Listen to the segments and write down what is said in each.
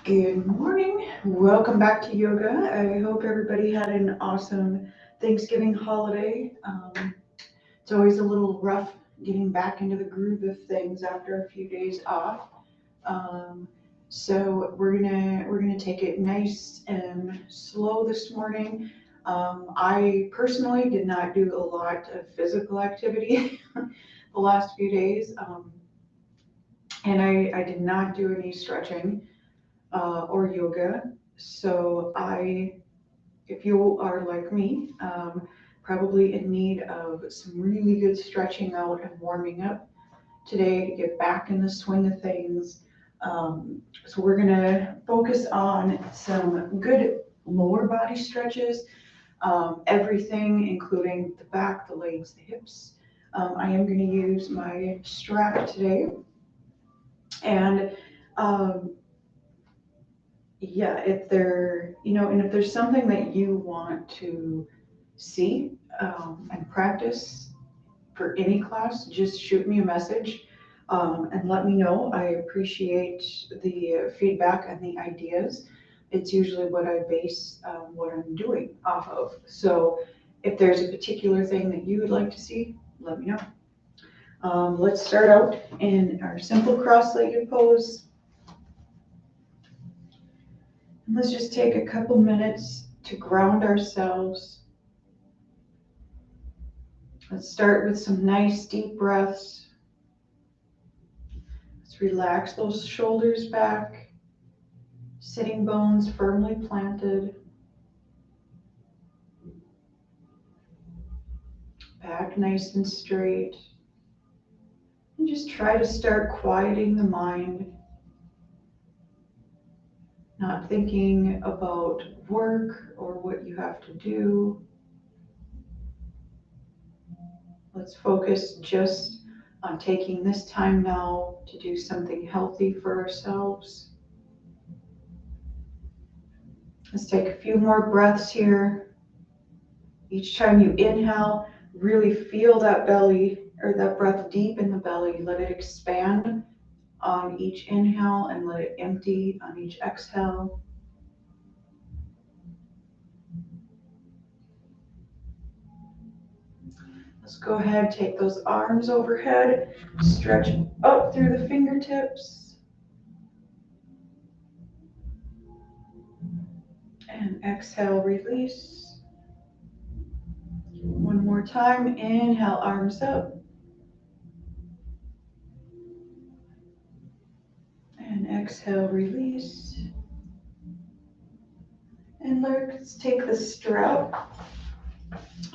Good morning. Welcome back to yoga. I hope everybody had an awesome Thanksgiving holiday. It's always a little rough getting back into the groove of things after a few days off. Um, so we're gonna take it nice and slow this morning. I personally did not do a lot of physical activity the last few days, and I did not do any stretching or yoga. So if you are like me, probably in need of some really good stretching out and warming up today to get back in the swing of things. So we're gonna focus on some good lower body stretches, everything, including the back, the legs, the hips. I am gonna use my strap today. And um, yeah, and if there's something that you want to see and practice for any class, just shoot me a message and let me know. I appreciate the feedback and the ideas. It's usually what I base what I'm doing off of. So if there's a particular thing that you would like to see, let me know. Let's start out in our simple cross-legged pose. Let's just take a couple minutes to ground ourselves. Let's start with some nice deep breaths. Let's relax those shoulders back, sitting bones firmly planted, back nice and straight. And just try to start quieting the mind, not thinking about work or what you have to do. Let's focus just on taking this time now to do something healthy for ourselves. Let's take a few more breaths here. Each time you inhale, really feel that belly or that breath deep in the belly. Let it expand on each inhale and let it empty on each exhale. Let's go ahead, take those arms overhead, stretch up through the fingertips. And exhale, release. One more time, inhale, arms up. And exhale, release. And let's take the strap.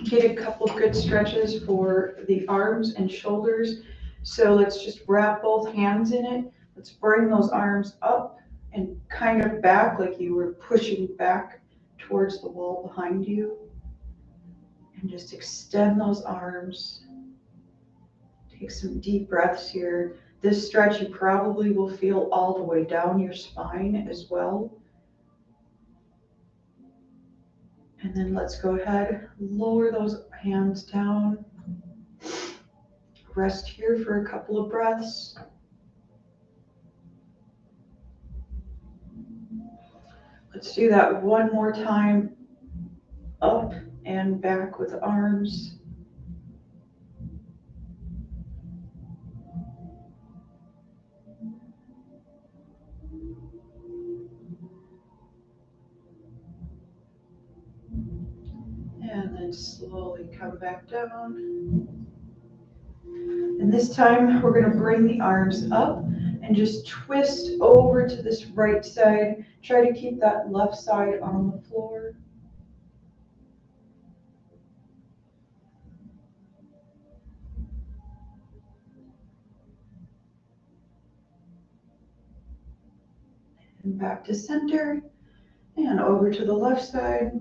Get a couple good stretches for the arms and shoulders. So let's just wrap both hands in it. Let's bring those arms up and kind of back like you were pushing back towards the wall behind you. And just extend those arms. Take some deep breaths here. This stretch you probably will feel all the way down your spine as well. And then let's go ahead, lower those hands down. Rest here for a couple of breaths. Let's do that one more time. Up and back with arms. And then slowly come back down. And this time we're going to bring the arms up and just twist over to this right side. Try to keep that left side on the floor. And back to center and over to the left side.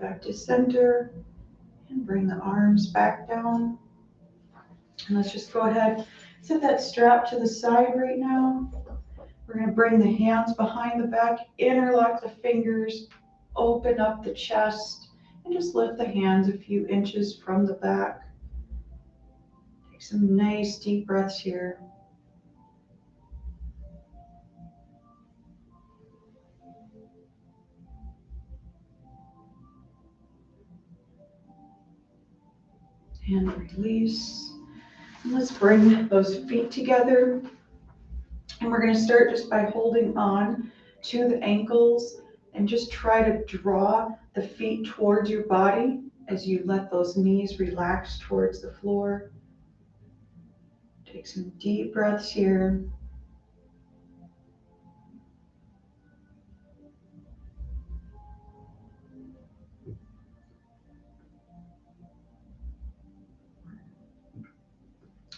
Back to center and bring the arms back down. And let's just go ahead, set that strap to the side right now. We're going to bring the hands behind the back, interlock the fingers, open up the chest, And just lift the hands a few inches from the back. Take some nice deep breaths here. And release. And let's bring those feet together. And we're going to start just by holding on to the ankles and just try to draw the feet towards your body as you let those knees relax towards the floor. Take some deep breaths here.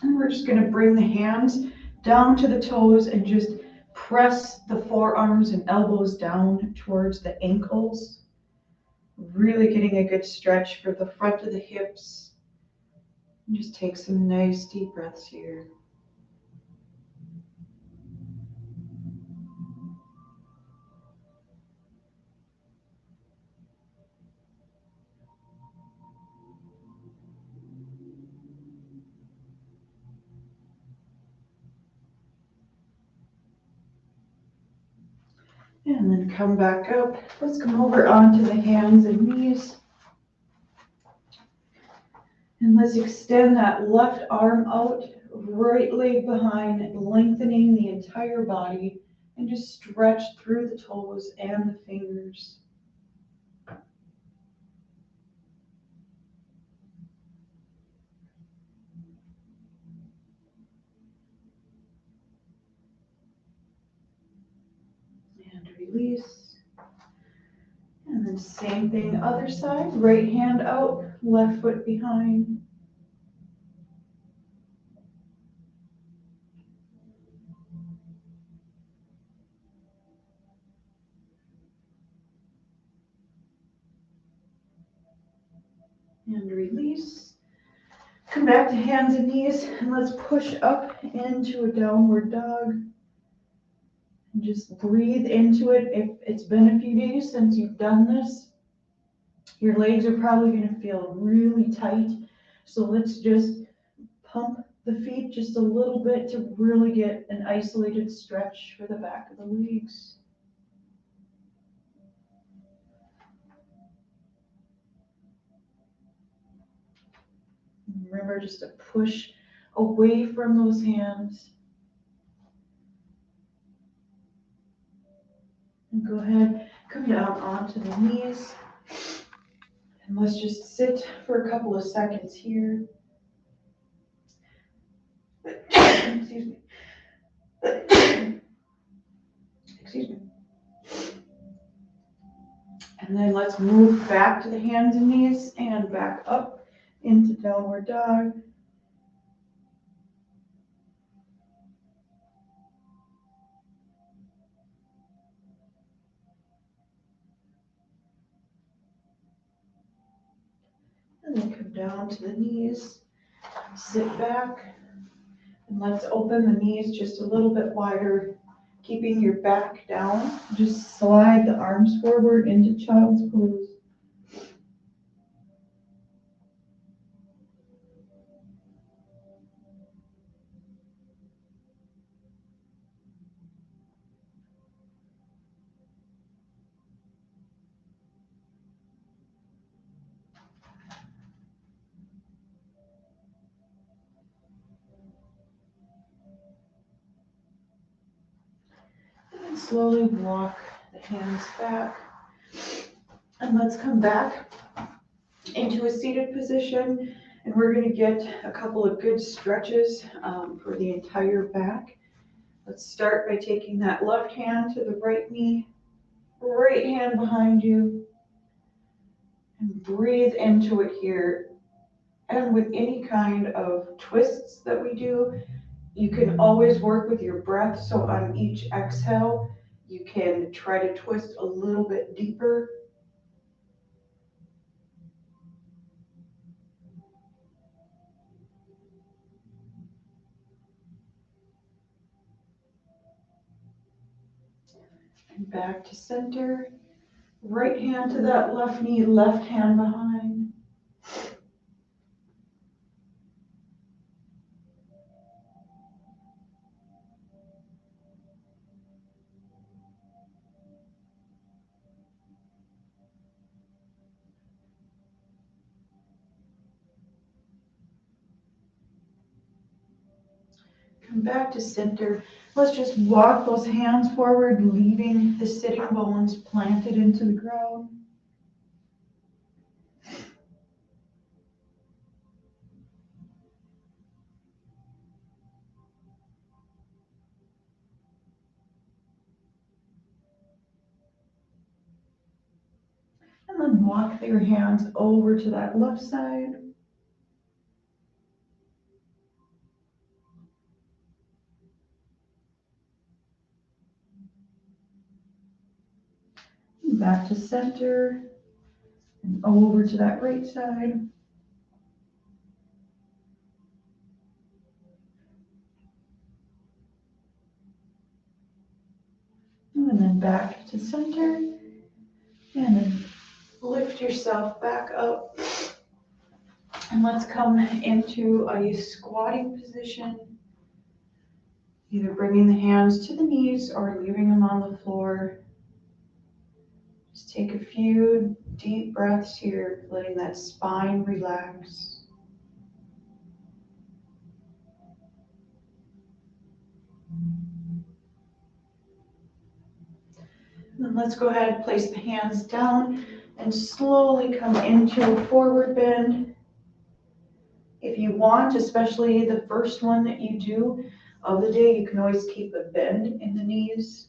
And we're just going to bring the hands down to the toes and just press the forearms and elbows down towards the ankles. Really getting a good stretch for the front of the hips. And just take some nice deep breaths here. And then come back up. Let's come over onto the hands and knees. And let's extend that left arm out, right leg behind, lengthening the entire body, and just stretch through the toes and the fingers. And release. And then same thing, other side, right hand out, left foot behind. And release. Come back to hands and knees, and let's push up into a downward dog. And just breathe into it. If it's been a few days since you've done this, your legs are probably going to feel really tight. So let's just pump the feet just a little bit to really get an isolated stretch for the back of the legs. Remember just to push away from those hands. And go ahead, come down onto the knees. And let's just sit for a couple of seconds here. Excuse me. Excuse me. And then let's move back to the hands and knees and back up into downward dog. And then come down to the knees, sit back, and let's open the knees just a little bit wider, keeping your back down. Just slide the arms forward into child's pose. And slowly walk the hands back. And let's come back into a seated position. And we're going to get a couple of good stretches for the entire back. Let's start by taking that left hand to the right knee, right hand behind you, and breathe into it here. And with any kind of twists that we do, you can always work with your breath. So on each exhale, you can try to twist a little bit deeper. And back to center. Right hand to that left knee, left hand behind. Come back to center. Let's just walk those hands forward, leaving the sitting bones planted into the ground. And then walk your hands over to that left side. Back to center. And over to that right side. And then back to center. And then lift yourself back up. And let's come into a squatting position. Either bringing the hands to the knees or leaving them on the floor. Just take a few deep breaths here, letting that spine relax. And then let's go ahead and place the hands down and slowly come into a forward bend. If you want, especially the first one that you do of the day, you can always keep a bend in the knees.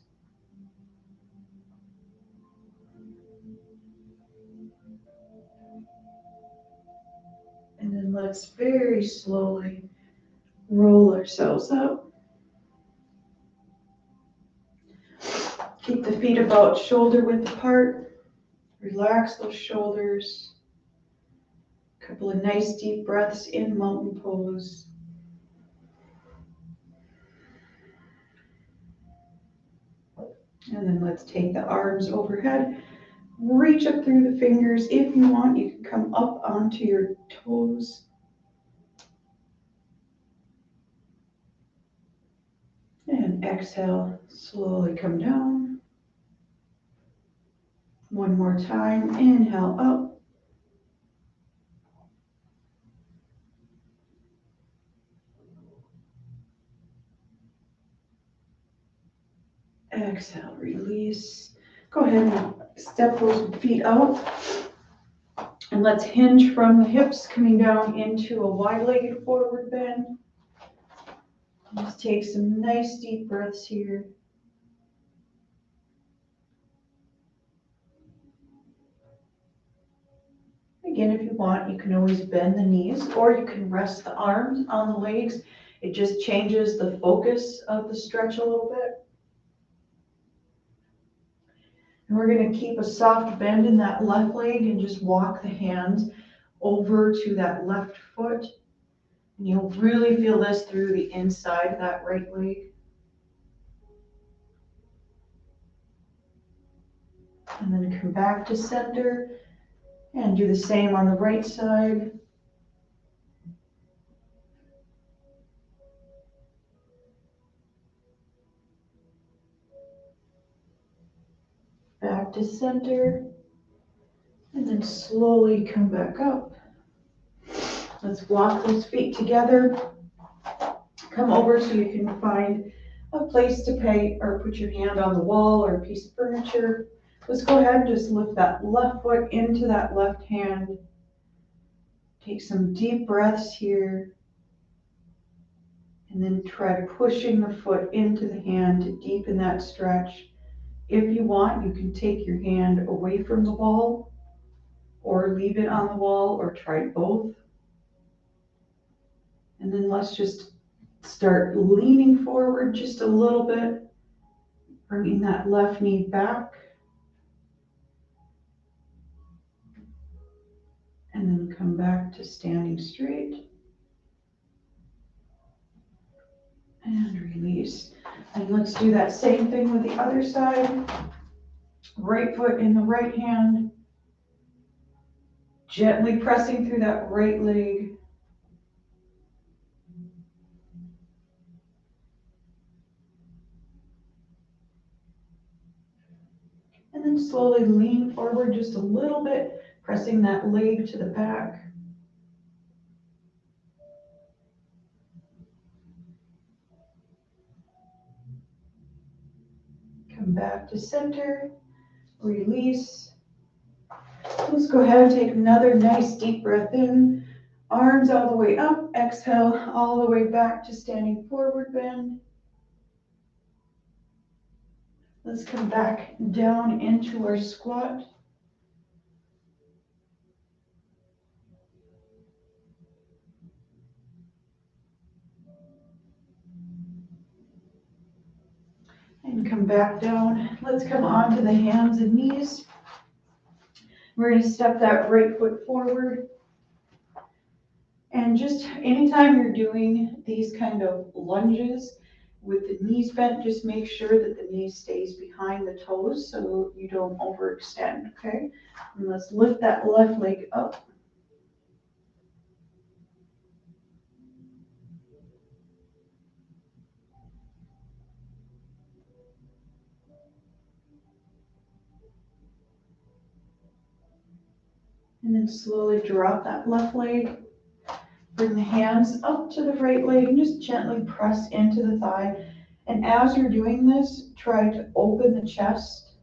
And then let's very slowly roll ourselves up. Keep the feet about shoulder width apart. Relax those shoulders. A couple of nice deep breaths in mountain pose. And then let's take the arms overhead. Reach up through the fingers. If you want, you can come up onto your toes. And exhale, slowly come down. One more time, inhale up. Exhale, release. Go ahead and step those feet out. And let's hinge from the hips, coming down into a wide-legged forward bend. Just take some nice deep breaths here. Again, if you want, you can always bend the knees, or you can rest the arms on the legs. It just changes the focus of the stretch a little bit. And we're going to keep a soft bend in that left leg and just walk the hands over to that left foot. And you'll really feel this through the inside of that right leg. And then come back to center and do the same on the right side. Back to center, and then slowly come back up. Let's walk those feet together. Come over so you can find a place to pay or put your hand on the wall or a piece of furniture. Let's go ahead and just lift that left foot into that left hand. Take some deep breaths here. And then try pushing the foot into the hand to deepen that stretch. If you want, you can take your hand away from the wall or leave it on the wall or try both. And then let's just start leaning forward just a little bit, bringing that left knee back. And then come back to standing straight. And release. And let's do that same thing with the other side. Right foot in the right hand. Gently pressing through that right leg. And then slowly lean forward just a little bit, pressing that leg to the back. Come back to center, release. Let's go ahead and take another nice deep breath in. Arms all the way up, exhale all the way back to standing forward bend. Let's come back down into our squat. And come back down. Let's come onto the hands and knees. We're going to step that right foot forward. And just anytime you're doing these kind of lunges with the knees bent, just make sure that the knee stays behind the toes so you don't overextend, okay? And let's lift that left leg up. And then slowly drop that left leg. Bring the hands up to the right leg and just gently press into the thigh. And as you're doing this, try to open the chest.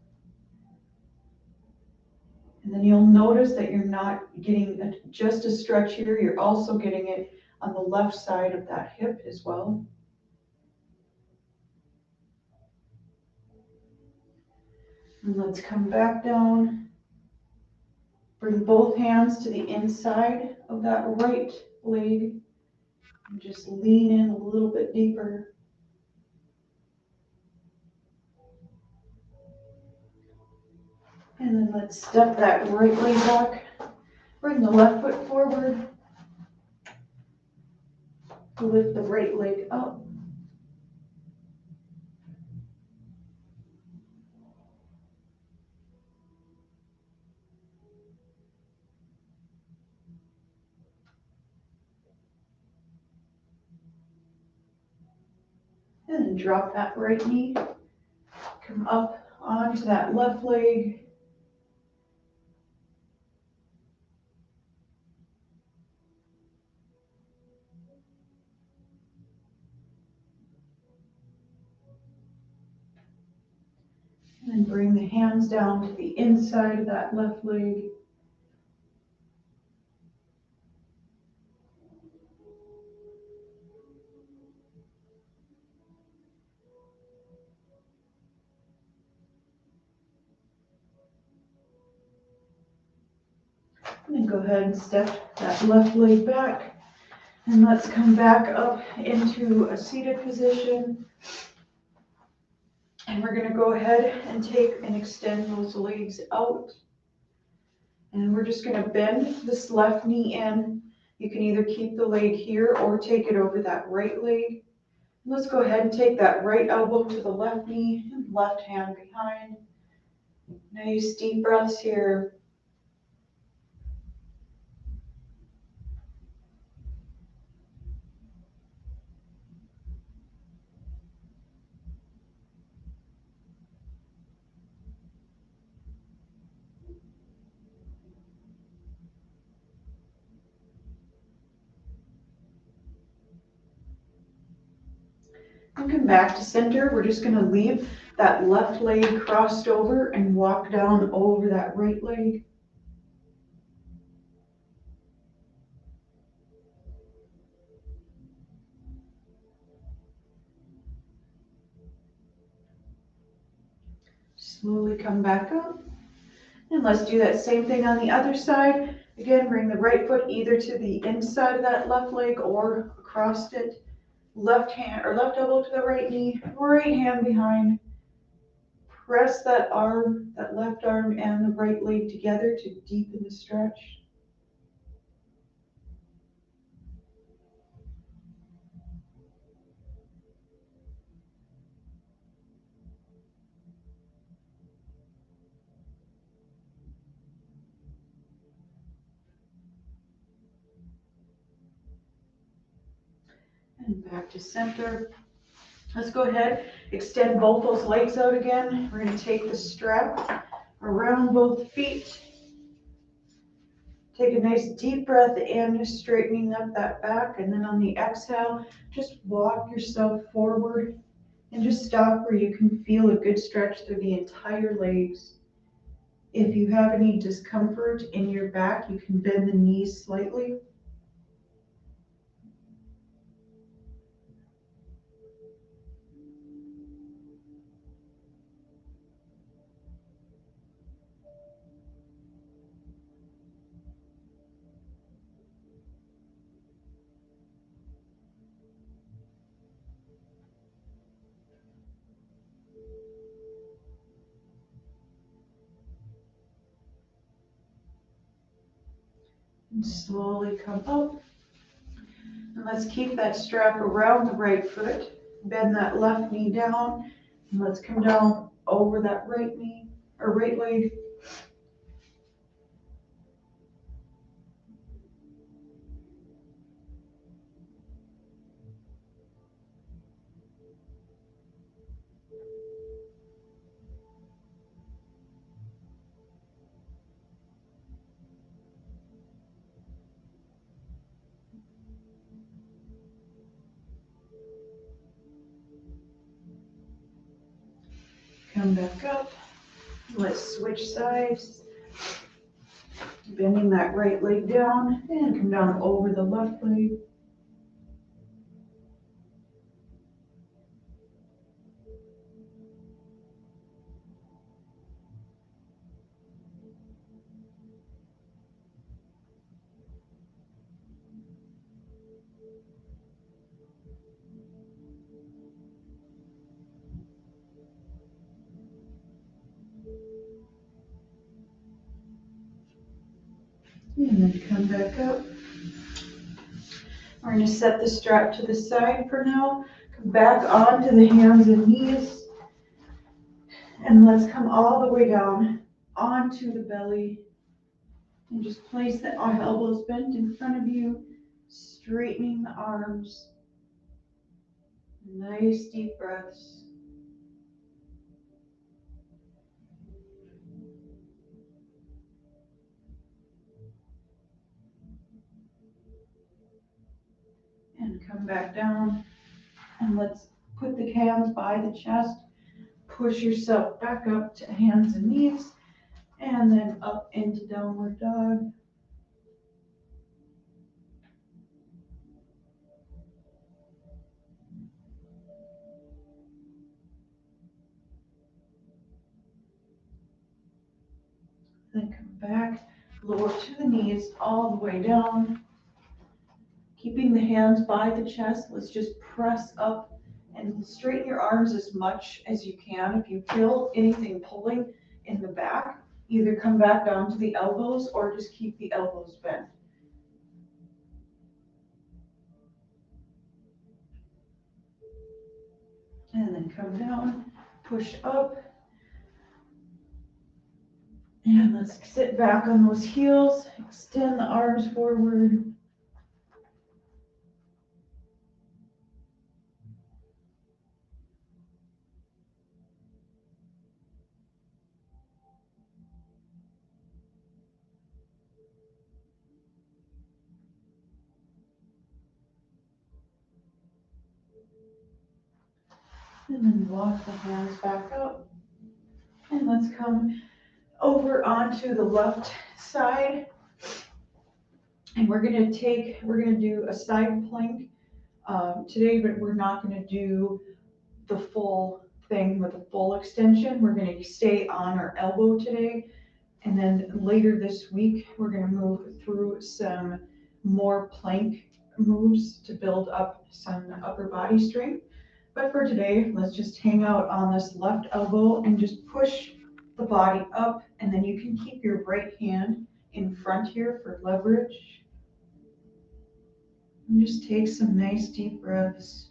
And then you'll notice that you're not getting just a stretch here, you're also getting it on the left side of that hip as well. And let's come back down. Bring both hands to the inside of that right leg and just lean in a little bit deeper. And then let's step that right leg back. Bring the left foot forward. Lift the right leg up. And then drop that right knee. Come up onto that left leg. And then bring the hands down to the inside of that left leg. And then go ahead and step that left leg back. And let's come back up into a seated position. And we're gonna go ahead and take and extend those legs out. And we're just gonna bend this left knee in. You can either keep the leg here or take it over that right leg. Let's go ahead and take that right elbow to the left knee and left hand behind. Nice deep breaths here. And come back to center. We're just gonna leave that left leg crossed over and walk down over that right leg. Slowly come back up. And let's do that same thing on the other side. Again, bring the right foot either to the inside of that left leg or across it. Left hand or left elbow to the right knee, right hand behind. Press that arm, that left arm and the right leg together to deepen the stretch. And back to center. Let's go ahead, extend both those legs out again. We're gonna take the strap around both feet. Take a nice deep breath in, straightening up that back, and then on the exhale, just walk yourself forward and just stop where you can feel a good stretch through the entire legs. If you have any discomfort in your back, you can bend the knees slightly. And slowly come up. And let's keep that strap around the right foot. Bend that left knee down. And let's come down over that right knee or right leg. Come back up. Let's switch sides. Bending that right leg down and come down over the left leg. And then come back up. We're going to set the strap to the side for now. Come back onto the hands and knees. And let's come all the way down onto the belly. And just place the elbows bent in front of you, straightening the arms. Nice deep breaths. And come back down. And let's put the hands by the chest. Push yourself back up to hands and knees. And then up into downward dog. Then come back, lower to the knees, all the way down. Keeping the hands by the chest, let's just press up and straighten your arms as much as you can. If you feel anything pulling in the back, either come back down to the elbows or just keep the elbows bent. And then come down, push up. And let's sit back on those heels, extend the arms forward. And then walk the hands back up. And let's come over onto the left side. And we're gonna do a side plank today, but we're not gonna do the full thing with a full extension. We're gonna stay on our elbow today. And then later this week, we're gonna move through some more plank moves to build up some upper body strength. But for today, let's just hang out on this left elbow and just push the body up. And then you can keep your right hand in front here for leverage. And just take some nice deep breaths.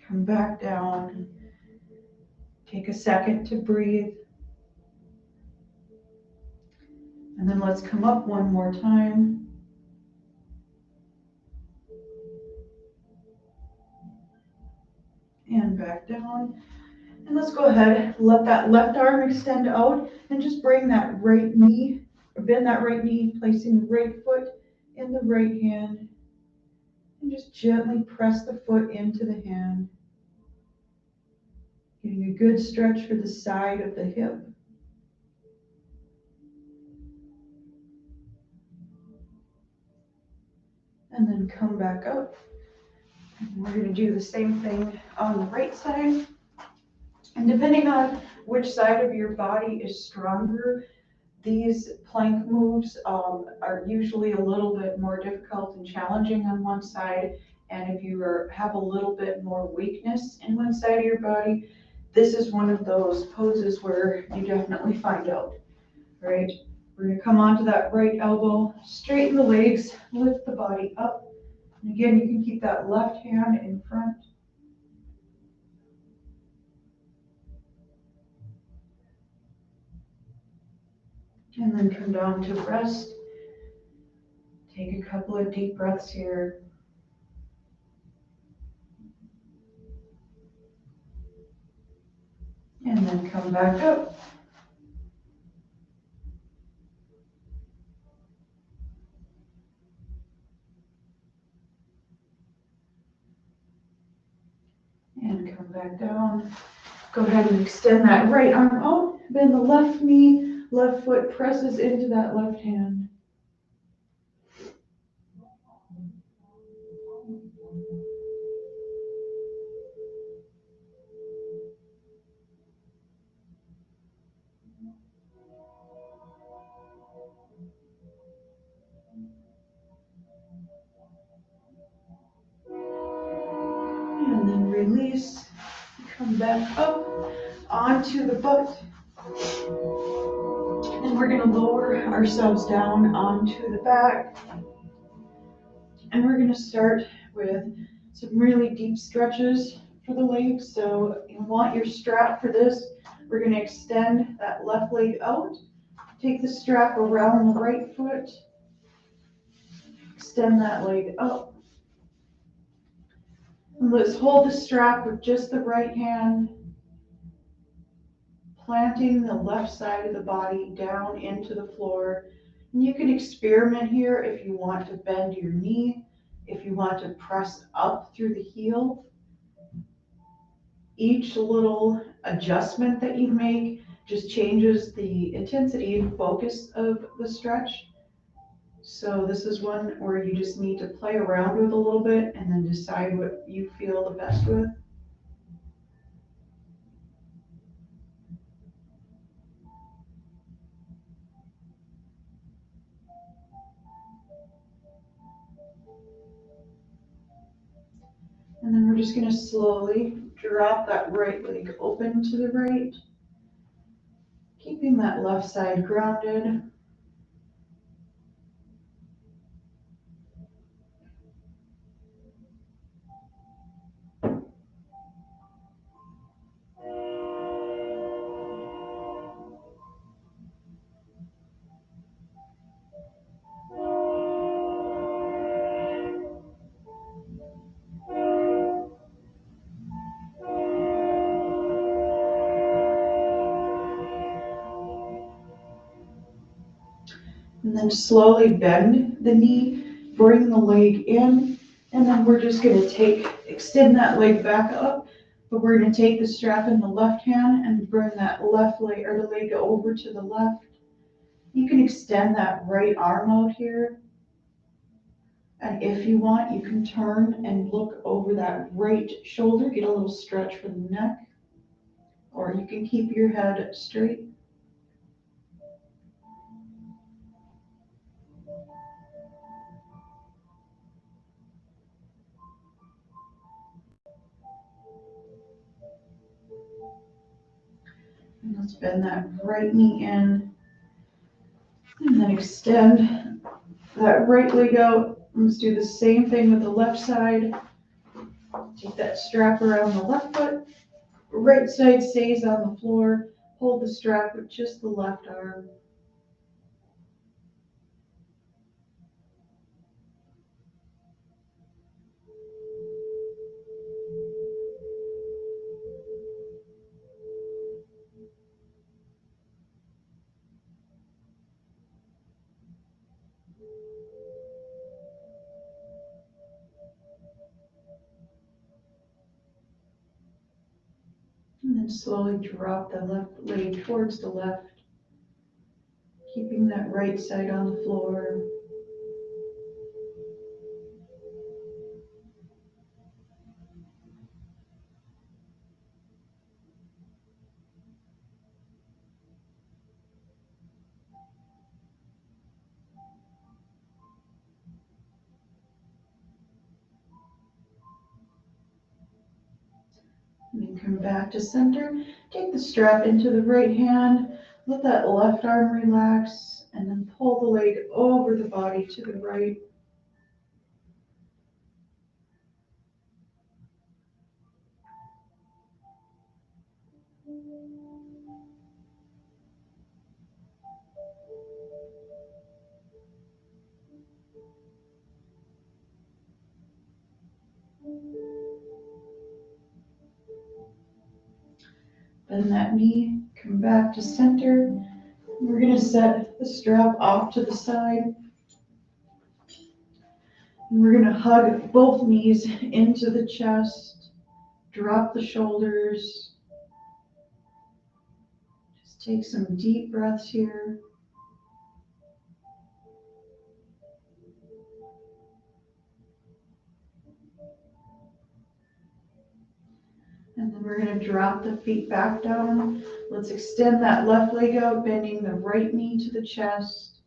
Come back down. Take a second to breathe. And then let's come up one more time. hand back down. And let's go ahead, let that left arm extend out and just bring that right knee, bend that right knee, placing the right foot in the right hand. And just gently press the foot into the hand. Getting a good stretch for the side of the hip. And then come back up. We're going to do the same thing on the right side. And depending on which side of your body is stronger, these plank moves are usually a little bit more difficult and challenging on one side. And if you have a little bit more weakness in one side of your body, this is one of those poses where you definitely find out, right? We're going to come onto that right elbow, straighten the legs, lift the body up. And again, you can keep that left hand in front. And then come down to rest. Take a couple of deep breaths here. And then come back up. And come back down. Go ahead and extend that right arm out. Bend the left knee, left foot presses into that left hand. And then release. Come back up onto the butt. And we're going to lower ourselves down onto the back. And we're going to start with some really deep stretches for the legs. So you want your strap for this. We're going to extend that left leg out. Take the strap around the right foot. Extend that leg up. And let's hold the strap with just the right hand, planting the left side of the body down into the floor. And you can experiment here if you want to bend your knee, if you want to press up through the heel. Each little adjustment that you make just changes the intensity and focus of the stretch. So this is one where you just need to play around with a little bit and then decide what you feel the best with. And then we're just going to slowly drop that right leg open to the right, keeping that left side grounded. And then slowly bend the knee, bring the leg in, and then we're just going to extend that leg back up, but we're going to take the strap in the left hand and bring that left leg or the leg over to the left. You can extend that right arm out here. And if you want, you can turn and look over that right shoulder, get a little stretch for the neck, or you can keep your head straight. And let's bend that right knee in, and then extend that right leg out. Let's do the same thing with the left side. Take that strap around the left foot. Right side stays on the floor. Hold the strap with just the left arm. And slowly drop the left leg towards the left, keeping that right side on the floor. And then come back to center. Take the strap into the right hand. Let that left arm relax, and then pull the leg over the body to the right. Bend that knee, come back to center. We're going to set the strap off to the side. And we're going to hug both knees into the chest. Drop the shoulders. Just take some deep breaths here. And then we're going to drop the feet back down. Let's extend that left leg out, bending the right knee to the chest.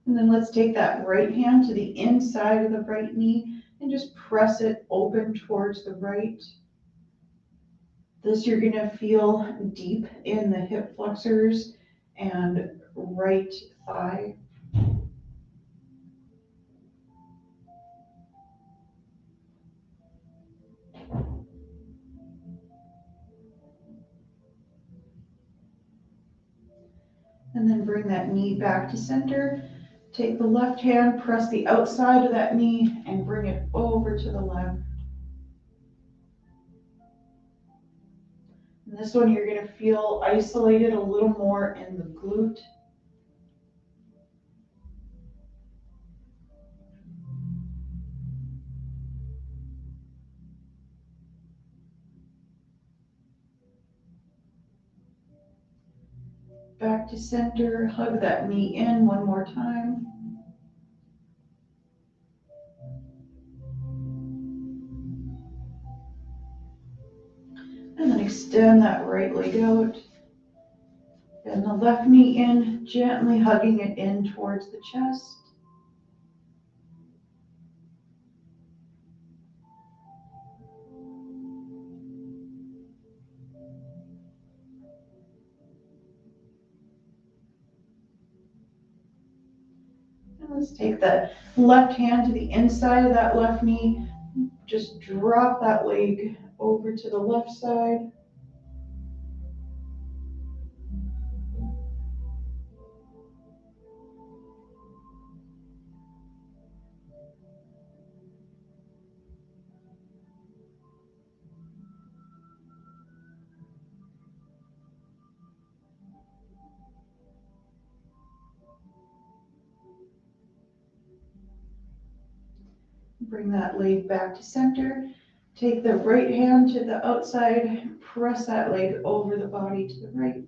And then let's take that right hand to the inside of the right knee and just press it open towards the right. This you're going to feel deep in the hip flexors and right thigh. And then bring that knee back to center. Take the left hand, press the outside of that knee and bring it over to the left. And this one you're going to feel isolated a little more in the glute. Back to center, hug that knee in one more time. And then extend that right leg out. Bend the left knee in, gently hugging it in towards the chest. And let's take that left hand to the inside of that left knee. Just drop that leg over to the left side. Bring that leg back to center. Take the right hand to the outside. Press that leg over the body to the right.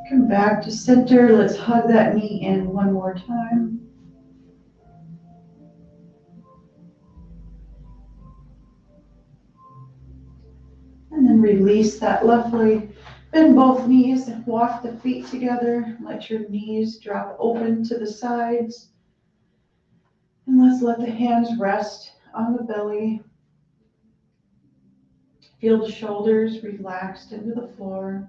Come back to center. Let's hug that knee in one more time. And then release that left leg. Bend both knees, walk the feet together. Let your knees drop open to the sides. And let's let the hands rest on the belly. Feel the shoulders relaxed into the floor.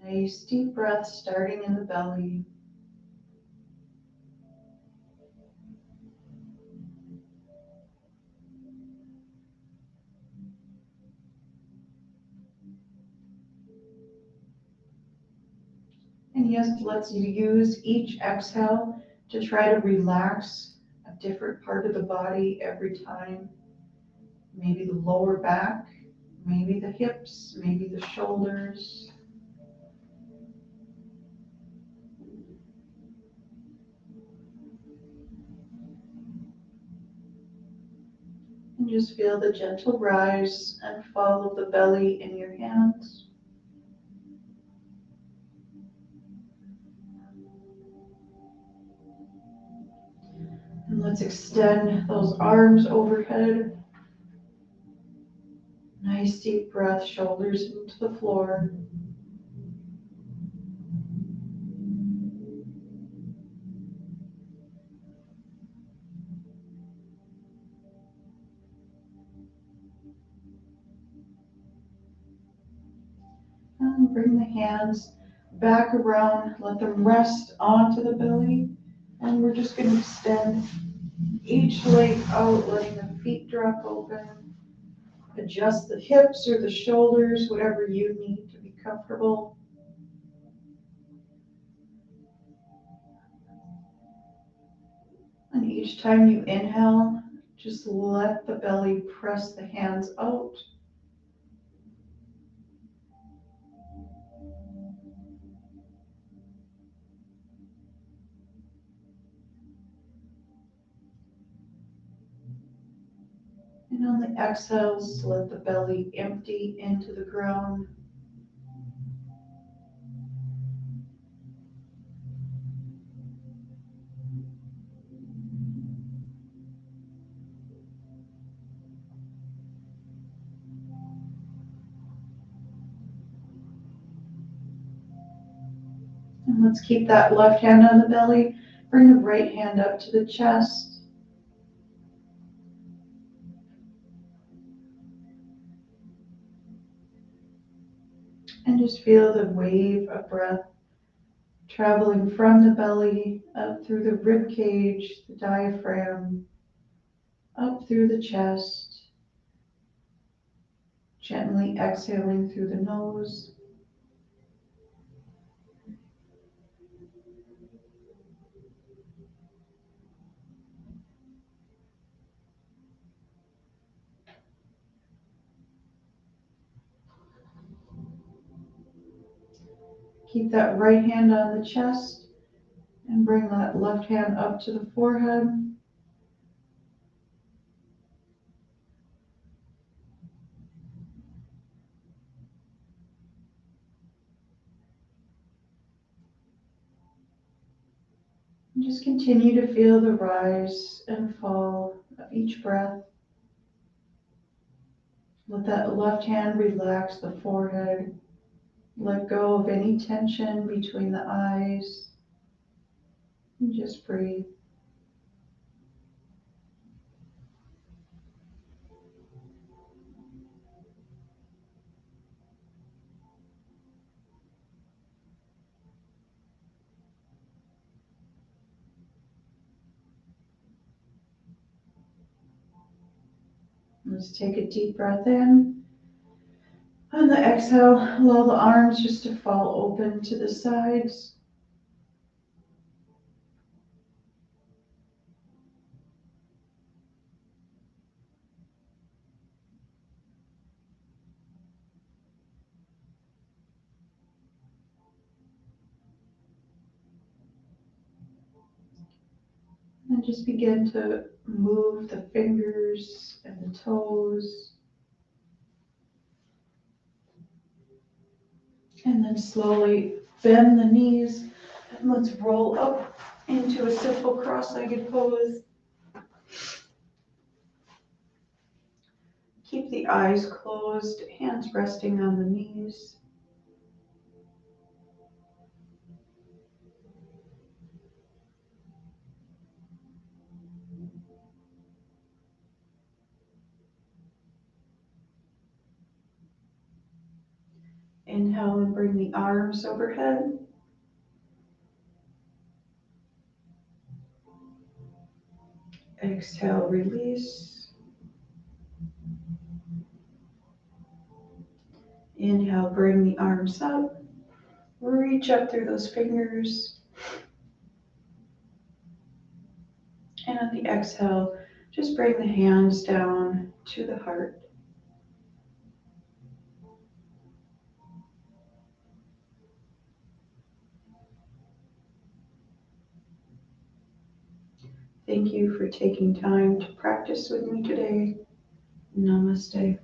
Nice deep breath starting in the belly. And yes, let's use each exhale to try to relax a different part of the body every time. Maybe the lower back, maybe the hips, maybe the shoulders. And just feel the gentle rise and fall of the belly in your hands. And let's extend those arms overhead. Nice deep breath, shoulders into the floor. And bring the hands back around, let them rest onto the belly. And we're just going to extend each leg out, letting the feet drop open. Adjust the hips or the shoulders, whatever you need to be comfortable. And each time you inhale, just let the belly press the hands out. And on the exhales, let the belly empty into the ground. And let's keep that left hand on the belly. Bring the right hand up to the chest. And just feel the wave of breath traveling from the belly up through the rib cage, the diaphragm, up through the chest, gently exhaling through the nose. Keep that right hand on the chest and bring that left hand up to the forehead. And just continue to feel the rise and fall of each breath. Let that left hand relax the forehead. Let go of any tension between the eyes. And just breathe. Let's take a deep breath in. On the exhale, allow the arms just to fall open to the sides. And just begin to move the fingers and the toes. And then slowly bend the knees. And let's roll up into a simple cross-legged pose. Keep the eyes closed, hands resting on the knees. Inhale and bring the arms overhead. Exhale, release. Inhale, bring the arms up. reach up through those fingers. And on the exhale, just bring the hands down to the heart. Thank you for taking time to practice with me today. Namaste.